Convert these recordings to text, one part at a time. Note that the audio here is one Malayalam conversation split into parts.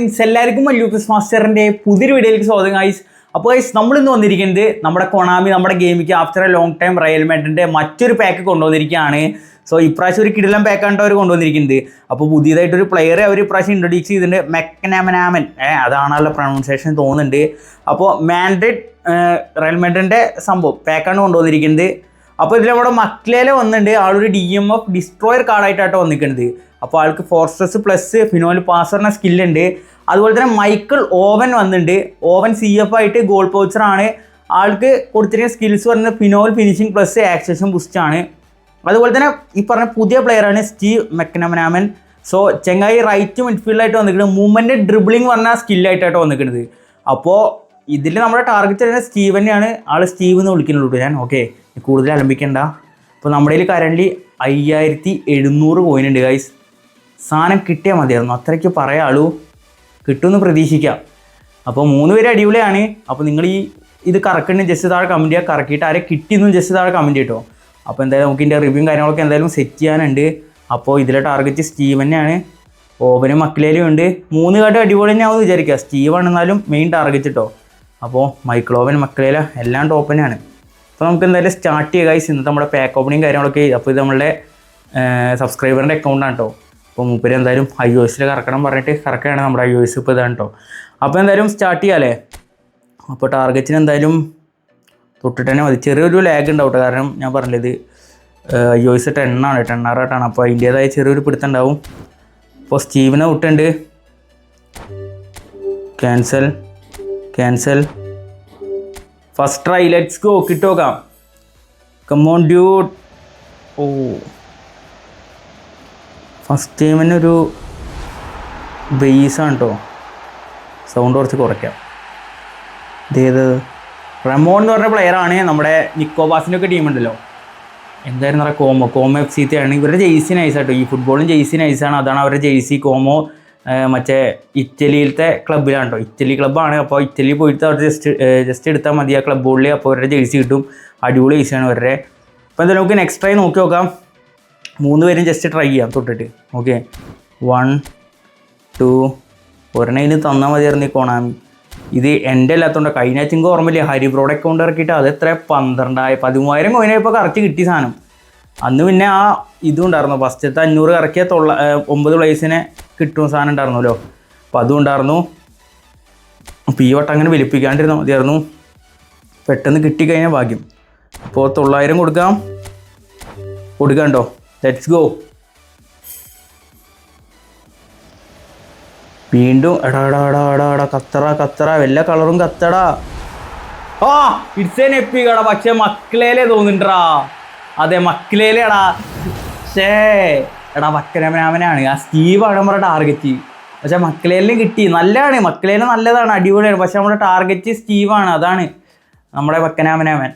മീൻസ് എല്ലാവർക്കും ലൂക്കസ് മാസ്റ്ററിൻ്റെ പുതിയൊരു വീഡിയോയിലേക്ക് സ്വാഗതം ഗൈസ്. അപ്പോൾ ഗൈസ് നമ്മളിന്ന് വന്നിരിക്കുന്നത് നമ്മുടെ കൊണാമി നമ്മുടെ ഗെയിമിക്ക് after a long time Real മാഡ്രിഡിൻ്റെ മറ്റൊരു പാക്ക് കൊണ്ടുവന്നിരിക്കുകയാണ്. സോ ഇപ്രാവശ്യം ഒരു കിടിലൻ പാക്കാണ് അവർ കൊണ്ടുവന്നിരിക്കുന്നത്. അപ്പോൾ പുതിയതായിട്ടൊരു പ്ലെയറെ അവർ ഇപ്രാവശ്യം ഇൻട്രൊഡ്യൂസ് ചെയ്തിട്ടുണ്ട്, മെക്കനാമനാമൻ, അതാണല്ലോ പ്രൊണൗൺസിയേഷൻ തോന്നുന്നുണ്ട്. അപ്പോൾ മാഡ്രിഡ് റയൽ മാഡ്രിഡിൻ്റെ സംഭവം പാക്കാണ് കൊണ്ടുവന്നിരിക്കുന്നത്. അപ്പോൾ ഇതിൽ നമ്മുടെ മക്ലേലെ വന്നിട്ടുണ്ട്, ആളൊരു DMF ഡിസ്ട്രോയർ കാർഡായിട്ടാട്ടോ വന്നിരിക്കുന്നത്. അപ്പോൾ ആൾക്ക് ഫോർട്രസ് പ്ലസ് ഫിനോൽ പാസറിന സ്കില്ലുണ്ട്. അതുപോലെ തന്നെ മൈക്കിൾ ഓവൻ വന്നിട്ടുണ്ട്. ഓവൻ CF ആയിട്ട് ഗോൾ പൗച്ചറാണ്. ആൾക്ക് കൊടുത്തിരിക്കുന്ന സ്കിൽസ് പറയുന്നത് ഫിനോൽ ഫിനിഷിംഗ് പ്ലസ് ആക്സേഷൻ ബൂസ്റ്റാണ്. അതുപോലെ തന്നെ ഈ പറഞ്ഞ പുതിയ പ്ലെയറാണ് സ്റ്റീവ് മെക്കനാമനാമൻ. സോ ചെങ്ങായി റൈറ്റ് മിഡ്ഫീൽഡായിട്ട് വന്നിരിക്കുന്നത്, മൂവ്മെൻറ്റ് ഡ്രിബിളിംഗ് പറഞ്ഞ സ്കില്ലായിട്ടാട്ടോ വന്നിരിക്കുന്നത്. അപ്പോൾ ഇതിൽ നമ്മുടെ ടാർഗറ്റ് വരുന്നത് സ്റ്റീവ് തന്നെയാണ്. ആൾ സ്റ്റീവ് എന്ന് വിളിക്കുന്നുള്ളൂ ഞാൻ. ഓക്കെ, കൂടുതൽ ആലംബിക്കേണ്ട. അപ്പോൾ നമ്മുടെ കയ്യിൽ കറൻ്റ് 5700 കോയിൻ ഉണ്ട് ഗൈസ്. സാധനം കിട്ടിയാൽ മതിയായിരുന്നു, അത്രയ്ക്ക് പറയാളൂ. കിട്ടുമെന്ന് പ്രതീക്ഷിക്കാം. അപ്പോൾ 3 പേര് അടിപൊളിയാണ്. അപ്പോൾ നിങ്ങൾ ഇത് കറക്കണമെങ്കിൽ ജസ്റ്റ് താഴെ കമൻറ്റ് ചെയ്യുക, കറക്കിയിട്ട് ആരെ കിട്ടിയെന്നും ജസ്റ്റ് താഴെ കമൻറ്റ് ചെയ്യട്ടോ. അപ്പോൾ എന്തായാലും നമുക്ക് ഇതിൻ്റെ റിവ്യൂവും കാര്യങ്ങളൊക്കെ എന്തായാലും സെറ്റ് ചെയ്യാനുണ്ട്. അപ്പോൾ ഇതിലെ ടാർഗറ്റ് സ്റ്റീവ് തന്നെയാണ്. ഓവനും മക്ലേലും ഉണ്ട്. 3 കാർഡ് അടിപൊളി തന്നെയാവും വിചാരിക്കുക. സ്റ്റീവ് ആണെന്നാലും മെയിൻ ടാർഗറ്റ് കേട്ടോ. അപ്പോൾ മൈക്കിൾ ഓവൻ മക്ലേല എല്ലാം ടോപ്പ് തന്നെയാണ്. അപ്പോൾ നമുക്ക് എന്തായാലും സ്റ്റാർട്ട് ചെയ്യുക ഗൈസ്. ഇന്നത്തെ നമ്മുടെ പാക്ക് ഓപ്പണിങ് കാര്യങ്ങളൊക്കെ. അപ്പോൾ ഇത് നമ്മളുടെ സബ്സ്ക്രൈബറിൻ്റെ അക്കൗണ്ടാണ് കേട്ടോ. അപ്പോൾ മൂപ്പര് എന്തായാലും iOS കറക്കണം പറഞ്ഞിട്ട് കറക്കുകയാണ് നമ്മുടെ iOS. ഇപ്പോൾ ഇതാണ് കേട്ടോ. അപ്പോൾ എന്തായാലും സ്റ്റാർട്ട് ചെയ്യാമല്ലേ. അപ്പോൾ ടാർഗറ്റിന് എന്തായാലും തൊട്ടിട്ട് തന്നെ മതി. ചെറിയൊരു ലാഗ് ഉണ്ടാവും കേട്ടോ, കാരണം ഞാൻ പറഞ്ഞത് iOS 10 ആണ്, 10 അപ്പോൾ അതിൻ്റേതായ ചെറിയൊരു പിടുത്തം ഉണ്ടാവും. അപ്പോൾ സ്റ്റീവിനെ വിട്ടുണ്ട്. Cancel first try, let's go. കിട്ടുമോക്കാം, കമോൺ ഡ്യൂഡ്. ഓ, ഫസ്റ്റ് ടൈമിന് ഒരു ബേസാണ് കേട്ടോ. സൗണ്ട് കുറച്ച് കുറയ്ക്കാം. ഇതേത് റെമോൺ എന്ന് പറഞ്ഞ പ്ലെയറാണ്. നമ്മുടെ നിക്കോബാസിൻ്റെ ഒക്കെ ടീമുണ്ടല്ലോ, എന്തായിരുന്നു പറയുക, കോമോ FC ആണ്. ഇവരുടെ ജെയ്സി നൈസാട്ടോ. ഈ ഫുട്ബോളും ജെയ്സി നൈസാണ്. അതാണ് അവരുടെ ജെയ്സി. കോമോ മറ്റേ ഇറ്റലിയിലത്തെ ക്ലബ്ബിലാണ് കേട്ടോ. ഇറ്റലി ക്ലബ്ബാണ്. അപ്പോൾ ഇറ്റലി പോയിട്ട് അവർ ജസ്റ്റ് എടുത്താൽ മതി ആ ക്ലബ്ബുകളിൽ. അപ്പോൾ അവരുടെ ജെയ്സി കിട്ടും. അടിപൊളി ജെയ്സിയാണ് അവരുടെ. അപ്പോൾ എന്തായാലും നമുക്ക് നെക്സ്റ്റ് ട്രൈ നോക്കി നോക്കാം. 3 പേരും ജസ്റ്റ് ട്രൈ ചെയ്യാം തൊട്ടിട്ട്. ഓക്കെ, 1 2 ഒരെണ്ണയിൽ തന്നാൽ മതിയായിരുന്നു ഈ കൊണാമി. ഇത് എൻ്റെ അല്ലാത്തതുകൊണ്ട് കഴിഞ്ഞ ചിങ്ക് ഓർമ്മയില്ലേ, ഹരിബ്രോഡ് അക്കൗണ്ട് ഇറക്കിയിട്ട് അത് എത്ര 13,000 കോയിനായപ്പോൾ കറക്റ്റ് കിട്ടി സാധനം. അന്ന് പിന്നെ ആ ഇതും ഉണ്ടായിരുന്നു, ഫസ്റ്റത്തെ 500 ഇറക്കിയ 9 പ്ലേസിനെ കിട്ടും സാധനം ഉണ്ടായിരുന്നല്ലോ. അപ്പോൾ അതും ഉണ്ടായിരുന്നു. അപ്പോൾ ഈ വട്ടം അങ്ങനെ വലിപ്പിക്കാണ്ടിരുന്നാൽ മതിയായിരുന്നു. പെട്ടെന്ന് കിട്ടിക്കഴിഞ്ഞാൽ ഭാഗ്യം. അപ്പോൾ 900 കൊടുക്കാണ്ടോ. Let's go. വീണ്ടും എടാ കത്തറ വല്ല കളറും കത്തടാ. ആ ഇറ്റ്സ് എൻ എപ്പിക് എടാ. പക്ഷേ മക്ലേലെ തോന്നുന്നുണ്ടാ. അതെ മക്ലേലെടാ. എടാ മക്കനാമനാമനാണ്. ആ സ്റ്റീവാണ് നമ്മുടെ ടാർഗറ്റ്. പക്ഷെ മക്ലേലിനും കിട്ടി. നല്ലതാണ്, മക്ലേല് നല്ലതാണ്, അടിപൊളിയാണ്. പക്ഷെ നമ്മുടെ ടാർഗറ്റ് സ്റ്റീവാണ്. അതാണ് നമ്മുടെ മക്കനാമനാമൻ.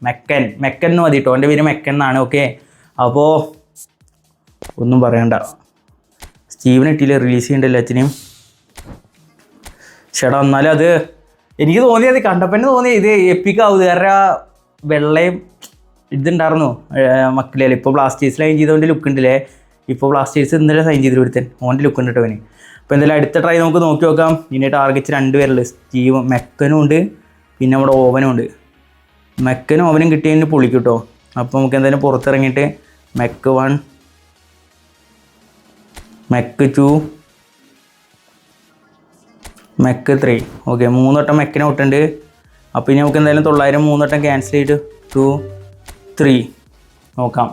മെക്കൻ എന്ന് മതി കേട്ടോ. എൻ്റെ പേര് മെക്കൻ എന്നാണ്. ഓക്കെ, അപ്പോൾ ഒന്നും പറയണ്ട. സ്റ്റീവിന് ഇട്ടില്ല, റിലീസ് ചെയ്യേണ്ട എല്ലാത്തിനെയും. ചേട്ടാ എന്നാലും അത് എനിക്ക് തോന്നിയത് കണ്ടപ്പോൾ തോന്നി ഇത് എപ്പിക്കാവും. കാരണം വെള്ളയും ഇതുണ്ടായിരുന്നു മക്കളേൽ. ഇപ്പോൾ ബ്ലാസ്റ്റേഴ്സ് ലൈൻ ചെയ്തവൻ്റെ ലുക്ക് ഉണ്ടല്ലേ. ഇപ്പോൾ ബ്ലാസ്റ്റേഴ്സ് ഇന്നലെ സൈൻ ചെയ്തിട്ട് ഒരുത്തൻ ഓൻ്റെ ലുക്ക് ഉണ്ട് കേട്ടവന്. അപ്പോൾ എന്തായാലും അടുത്ത ട്രൈ നമുക്ക് നോക്കി നോക്കാം. ഇനി ടാർഗറ്റ് 2 പേരുള്ളൂ, സ്റ്റീവും മെക്കനും ഉണ്ട്, പിന്നെ നമ്മുടെ ഓവനും ഉണ്ട്. മെക്കനും ഓവനും കിട്ടിയതിന് പൊളിക്കും കേട്ടോ. അപ്പോൾ നമുക്ക് എന്തായാലും പുറത്തിറങ്ങിയിട്ട് മെക്ക് 1 മെക്ക് 2 മെക്ക് 3. ഓക്കെ, 3 വട്ടം മെക്കിനെ വിട്ടുണ്ട്. അപ്പോൾ ഇനി നമുക്ക് എന്തായാലും 900 3 വട്ടം ക്യാൻസൽ ചെയ്തിട്ട് 2 3 നോക്കാം.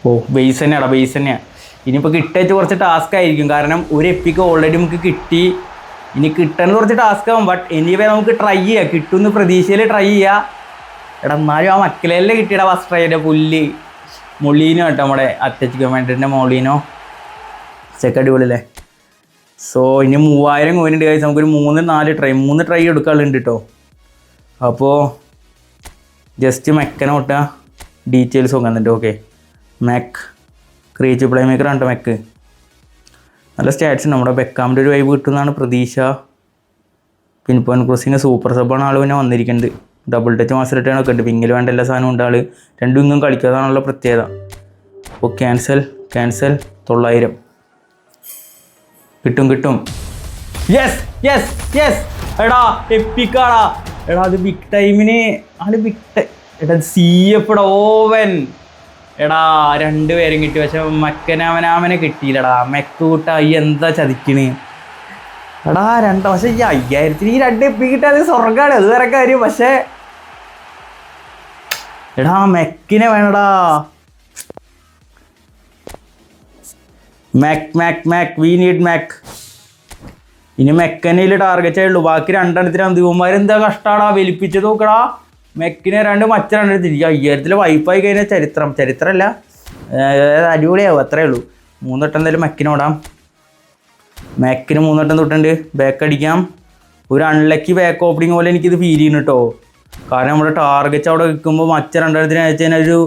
ഓ ബേസ് തന്നെയാടാ, ബേസ് തന്നെയാണ്. ഇനിയിപ്പോൾ കിട്ടിയിട്ട് കുറച്ച് ടാസ്ക് ആയിരിക്കും, കാരണം ഒരു എപ്പിക്ക് ഓൾറെഡി നമുക്ക് കിട്ടി. ഇനി കിട്ടാൻ കുറച്ച് ടാസ്ക് ആവും. ബട്ട് എനിവേ നമുക്ക് ട്രൈ ചെയ്യാം, കിട്ടുമെന്ന് പ്രതീക്ഷയിൽ ട്രൈ ചെയ്യാം. എടാ എന്നാലും ആ മക്കളെല്ലാം കിട്ടിയടാ ഫസ്റ്റ് ട്രൈയുടെ പുല്ല്. മൊളീനോ കേട്ടോ, നമ്മുടെ അത്ലറ്റിക്കോ മാഡ്രിഡിൻ്റെ മൊളീനോ. ചെക്ക് അടിപൊളിയല്ലേ. സോ ഇനി 3000 കോയിനുണ്ട് കഴിച്ച് നമുക്കൊരു 3 ട്രൈ എടുക്കാനുണ്ട് കേട്ടോ. അപ്പോൾ ജസ്റ്റ് മെക്കനെ വിട്ടാൽ ഡീറ്റെയിൽസ് നോക്കുന്നുണ്ട്. Okay, mech creative play maker ആണ് മെക്ക്. നല്ല സ്റ്റാറ്റ്സ്. നമ്മുടെ ബെക്കാമിൻ്റെ ഒരു വൈബ് കിട്ടുമെന്നാണ് പ്രതീക്ഷ. പിൻപോയിൻ ക്രോസിങ് സൂപ്പർ സബാണ് ആൾ പിന്നെ വന്നിരിക്കുന്നത്. ഡബിൾ ടച്ച് മാസ്റ്റർ റിട്ടേൺ ഒക്കെ ഉണ്ട്. പിങ്ങിൽ വേണ്ട എല്ലാ സാധനവും ഉണ്ട് ആൾ. രണ്ടും ഇങ്ങും കളിക്കാതാണുള്ള പ്രത്യേകത. അപ്പോൾ ക്യാൻസൽ 900. കിട്ടും കിട്ടും. Yes yes yes. എടാ എപ്പിക്കാടാ. എടാ അത് ബിഗ് ടൈമിന് ആള് എടാ സി എഫ് ഓവൻ. എടാ രണ്ടുപേരും കിട്ടി. പക്ഷെ മക്കനവനെ കിട്ടിയില്ലടാ. മെക്ക് കൂട്ട ഈ എന്താ ചതിക്കണ്. എടാ പക്ഷെ ഈ 5000 ഈ 2 എപ്പി കിട്ടാതെ സ്വർഗ്ഗമാണ്. അത് വേറെ കാര്യം. പക്ഷെ എടാ മെക്കിനെ വേണടാ. Mac we need mac. ഇനി മെക്കനയിൽ ടാർഗറ്റ് ആയുള്ളൂ. ബാക്കി 2 ദിവന്മാരെന്താ കഷ്ടാടാ വലിപ്പിച്ചത് നോക്കടാ. മെക്കിനെ 2 മറ്റ 2 5000 വൈപ്പായി കഴിഞ്ഞാൽ ചരിത്രമല്ല അടിപൊളിയാവും. അത്രേ ഉള്ളൂ. 3 വട്ടം എന്തായാലും മെക്കിനോടാം. മെക്കിന് 3 വട്ടം തൊട്ടുണ്ട്. ബാക്ക് അടിക്കാം. ഒരു അൺലക്കി ബാക്ക് ഓപ്പണിങ് പോലെ എനിക്കിത് ഫീൽ ചെയ്യുന്നു കേട്ടോ. കാരണം നമ്മുടെ ടാർഗറ്റ് അവിടെ നിൽക്കുമ്പോൾ മറ്റ 2 അയച്ചു കഴിഞ്ഞാൽ ഒരു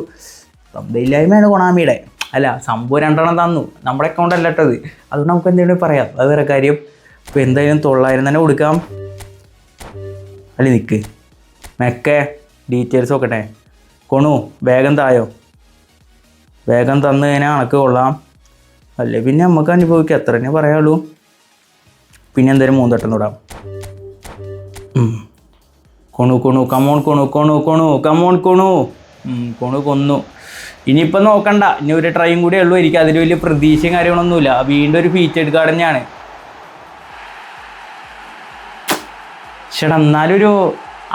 ശബ്ദമില്ലായ്മയാണ് കൊണാമിയുടെ. അല്ല സംഭവം 2 തന്നു. നമ്മുടെ അക്കൗണ്ട് അല്ല ഇട്ടത്. അതുകൊണ്ട് നമുക്ക് എന്തെങ്കിലും പറയാം. അത് വേറെ കാര്യം. അപ്പോൾ എന്തായാലും 900 തന്നെ കൊടുക്കാം. അല്ലേ നിൽക്ക് മെക്കെ ഡീറ്റെയിൽസ് നോക്കട്ടെ. കൊണു വേഗം തായോ. വേഗം തന്നു കഴിഞ്ഞാൽ കണക്ക് കൊള്ളാം. അല്ലേ പിന്നെ നമുക്ക് അനുഭവിക്കാം. അത്ര തന്നെ പറയാനുള്ളൂ. പിന്നെ എന്തായാലും 3 വട്ടം തൊടാം. കൊണു കമോൺ കൊണു കൊന്നു. ഇനിയിപ്പോൾ നോക്കണ്ട. ഇനി ഒരു ട്രൈയും കൂടെ ഉള്ളൂ. എനിക്ക് അതിൽ വലിയ പ്രതീക്ഷയും കാര്യങ്ങളൊന്നുമില്ല. വീണ്ടും ഒരു ഫീച്ചേർഡ് കാർഡ് തന്നെയാണ്. ചേട്ടാ എന്നാലൊരു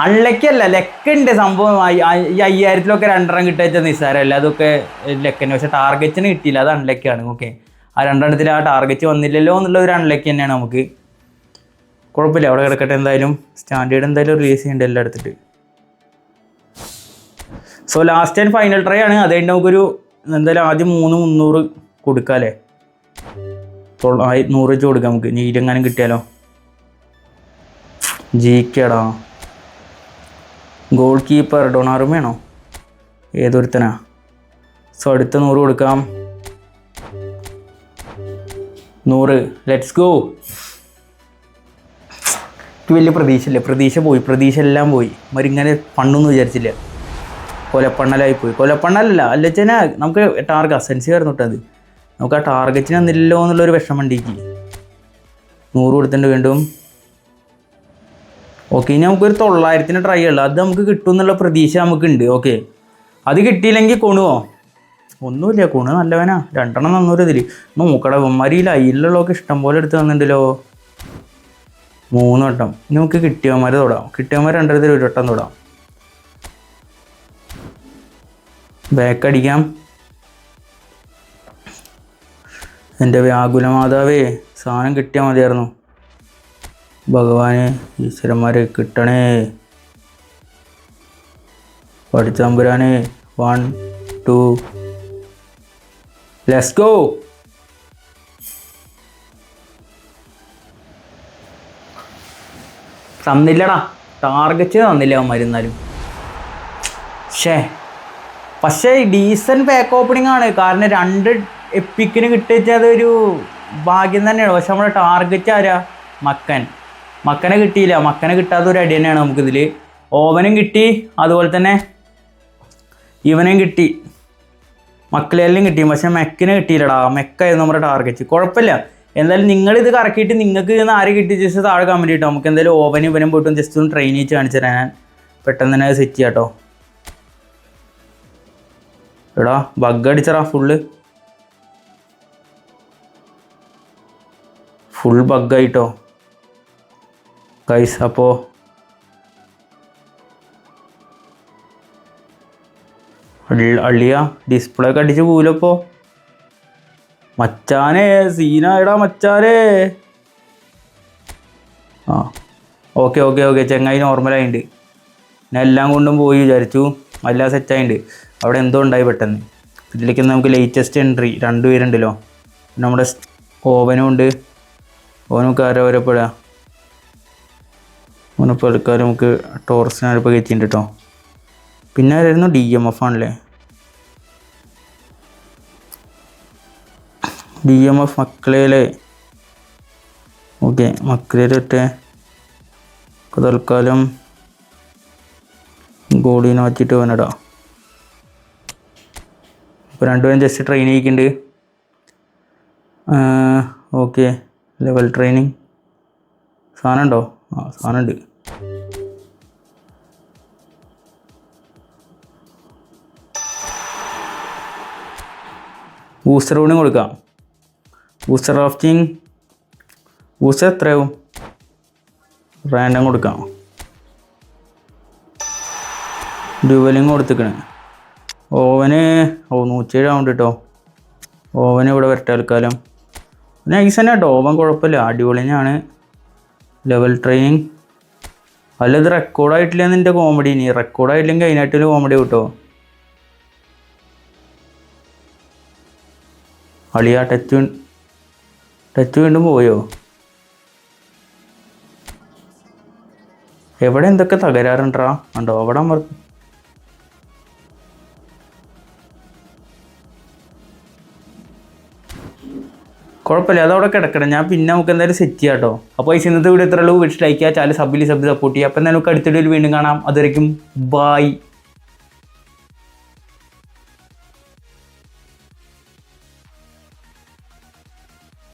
അൺലക്കല്ല ലെക്കുണ്ട് സംഭവം. ഈ 5000 2 കിട്ടുക നിസ്സാരമല്ല. അതൊക്കെ ലെക്കന്നെ. പക്ഷെ ടാർഗറ്റിന് കിട്ടിയില്ല. അത് അൺലക്കാണ്. ഓക്കെ ആ 2 ആ ടാർഗറ്റ് വന്നില്ലല്ലോ എന്നുള്ള ഒരു അൺലക്ക് തന്നെയാണ് നമുക്ക്. കുഴപ്പമില്ല അവിടെ കിടക്കട്ടെ. എന്തായാലും സ്റ്റാൻഡേർഡ് എന്തായാലും റിലീസ് ചെയ്യേണ്ട എല്ലാം എടുത്തിട്ട്. So last and final try ആണ്. അത് കഴിഞ്ഞ് നമുക്കൊരു എന്തായാലും ആദ്യം 300 കൊടുക്കാം അല്ലേ. 100 വെച്ച് കൊടുക്കാം നമുക്ക്. നീരെങ്ങാനും കിട്ടിയാലോ. ജിക്കടാ ഗോൾ കീപ്പർ ഡൊണാറുമയാണോ ഏതൊരുത്തനാ. സോ അടുത്ത 100 കൊടുക്കാം. 100 ലെറ്റ്സ് ഗോ. വലിയ പ്രതീക്ഷയില്ല. പ്രതീക്ഷ എല്ലാം പോയി. മരിങ്ങനെ പണ്ണൊന്നും വിചാരിച്ചില്ല. കൊലപ്പണ്ണലായിപ്പോയി. കൊലപ്പണ്ണലല്ല അല്ലച്ചാൽ നമുക്ക് അസെൻസ് കയറുന്നിട്ടത്. നമുക്ക് ആ ടാർഗറ്റിന് വന്നില്ലല്ലോ എന്നുള്ളൊരു വിഷമം ഉണ്ടെങ്കിൽ 100 കൊടുത്തിട്ടുണ്ട് വീണ്ടും. ഓക്കെ ഇനി നമുക്കൊരു 900 ട്രൈ ഉള്ളു. അത് നമുക്ക് കിട്ടും എന്നുള്ള പ്രതീക്ഷ നമുക്കുണ്ട്. ഓക്കെ അത് കിട്ടിയില്ലെങ്കിൽ കൊണുവോ ഒന്നുമില്ല. കൊണു നല്ലവനാ. 2 തന്നൂര് ഇതിൽ നോക്കട. ഇവന്മാരില്ല അയിലുള്ളതൊക്കെ ഇഷ്ടം പോലെ എടുത്ത് തന്നിട്ടുണ്ടല്ലോ. 3 വട്ടം. ഇനി നമുക്ക് കിട്ടിയവന്മാർ തൊടാം. 2 ഒരു വട്ടം തൊടാം. ബാക്ക് അടിക്കാം. എൻ്റെ വ്യാകുല മാതാവേ സാധനം കിട്ടിയാൽ മതിയായിരുന്നു. ഭഗവാനെ ഈശ്വരന്മാരെ കിട്ടണേ. പഠിച്ചമ്പുരാനെ. 1 2 ലെറ്റ്സ് ഗോ. തന്നില്ലടാ. ടാർഗറ്റ് തന്നില്ല അവന്മാരുന്നാലും. പക്ഷേ ഡീസൻറ്റ് ബാക്ക് ഓപ്പണിംഗ് ആണ്. കാരണം 2 എപ്പിക്കിന് കിട്ടിച്ചാൽ അതൊരു ഭാഗ്യം തന്നെയാണ്. പക്ഷെ നമ്മുടെ ടാർഗറ്റ് ആരാ? മക്കനെ കിട്ടിയില്ല. മക്കനെ കിട്ടാത്ത ഒരു അടി തന്നെയാണ് നമുക്കിതിൽ. ഓവനും കിട്ടി. അതുപോലെ തന്നെ ഇവനും കിട്ടി. മക്കളെല്ലാം കിട്ടി. പക്ഷെ മെക്കിനെ കിട്ടിയില്ലടാ. മെക്കായിരുന്നു നമ്മുടെ ടാർഗറ്റ്. കുഴപ്പമില്ല. എന്തായാലും നിങ്ങളിത് കറക്കിയിട്ട് നിങ്ങൾക്ക് ഇന്ന് ആരെ കിട്ടി ജസ്റ്റ് താഴെ കമൻറ്റ് കിട്ടും. നമുക്ക് എന്തായാലും ഓവനും ഇവനും പോയിട്ടും ജസ്റ്റ് ഒന്ന് ട്രെയിൻ ചെയ്ത് കാണിച്ചു തരാൻ. ഞാൻ പെട്ടെന്ന് തന്നെ അത് സെറ്റ് ചെയ്യാം കേട്ടോ. എടാ ബഗ് അടിച്ചടാ. ഫുൾ ബഗ്ഗായിട്ടോ ഗൈസ്. അപ്പോൾ അള്ളിയ ഡിസ്പ്ലേ ഒക്കെ അടിച്ച് പോലപ്പോൾ മച്ചാനെ സീനായിടാ മച്ചാനെ. ആ ഓക്കെ ചെങ്ങായി നോർമലായിട്ടുണ്ട്. ഞാൻ എല്ലാം കൊണ്ടും പോയി വിചാരിച്ചു. എല്ലാം സെറ്റായിട്ടുണ്ട്. അവിടെ എന്തോ ഉണ്ടായി പെട്ടെന്ന്. ഇതിലേക്ക് നമുക്ക് ലേറ്റസ്റ്റ് എൻട്രി 2 പേരുണ്ടല്ലോ. നമ്മുടെ ഓവനും ഉണ്ട്. ഓനൊക്കെ ആരോരപ്പെടാം. ഓനിപ്പോൾ എടുക്കാൻ നമുക്ക് ടോറസിനാരിപ്പോൾ കയറ്റിയിട്ടുണ്ട് കേട്ടോ. പിന്നെ ആരായിരുന്നു? DMF ആണല്ലേ. DMF മക്കളേലെ. ഓക്കെ മക്കളേലിട്ടെ തൽക്കാലം ഗോളിനെ വച്ചിട്ട് വേണടാ. ഇപ്പോൾ 2 പേരും ജസ്റ്റ് ട്രെയിൻ ചെയ്യിക്കുന്നുണ്ട്. ഓക്കെ ലെവൽ ട്രെയിനിങ് സാധനം ഉണ്ടോ? ആ സാധനം ഉണ്ട്. ബൂസ്റ്റർ കൂടി കൊടുക്കാം. ബൂസ്റ്റർ ക്രാഫ്റ്റിംഗ് ബൂസ്റ്റർ എത്രയാവും? റാൻഡം കൊടുക്കാം. ഡ്യുവലിങ് കൊടുത്തിക്കണേ. ഓവന് 107 ആവുന്നുണ്ട് കേട്ടോ. ഓവൻ ഇവിടെ വരട്ടെ തൽക്കാലം. നൈസ് തന്നെ കേട്ടോ, ഓവൻ കുഴപ്പമില്ല, അടിപൊളി തന്നെയാണ്. ലെവൽ ട്രെയിനിങ് അല്ല, ഇത് റെക്കോർഡായിട്ടില്ല നിൻ്റെ കോമഡി. ഇനി റെക്കോർഡായിട്ടില്ലെങ്കിൽ അതിനായിട്ടൊരു കോമഡി കിട്ടോ. അളിയാ ടച്ച് വീണ്ടും പോയോ? എവിടെ എന്തൊക്കെ തകരാറുണ്ടാ ഉണ്ടോ? അവിടെ കുഴപ്പമില്ല, അതവിടെ കിടക്കണം. ഞാൻ പിന്നെ നമുക്ക് എന്തായാലും സെറ്റ് ചെയ്യാം കേട്ടോ. അപ്പോൾ ഇന്നത്തെ വീഡിയോ ഇത്രയുള്ളൂ. വീട്ടിൽ ലൈക്ക് ചെയ്യുക, ചാനൽ സബ് സപ്പോർട്ട് ചെയ്യുക. അപ്പം നമുക്ക് അടുത്ത വീഡിയോയിൽ വീണ്ടും കാണാം. അതുവരെയും ബൈ.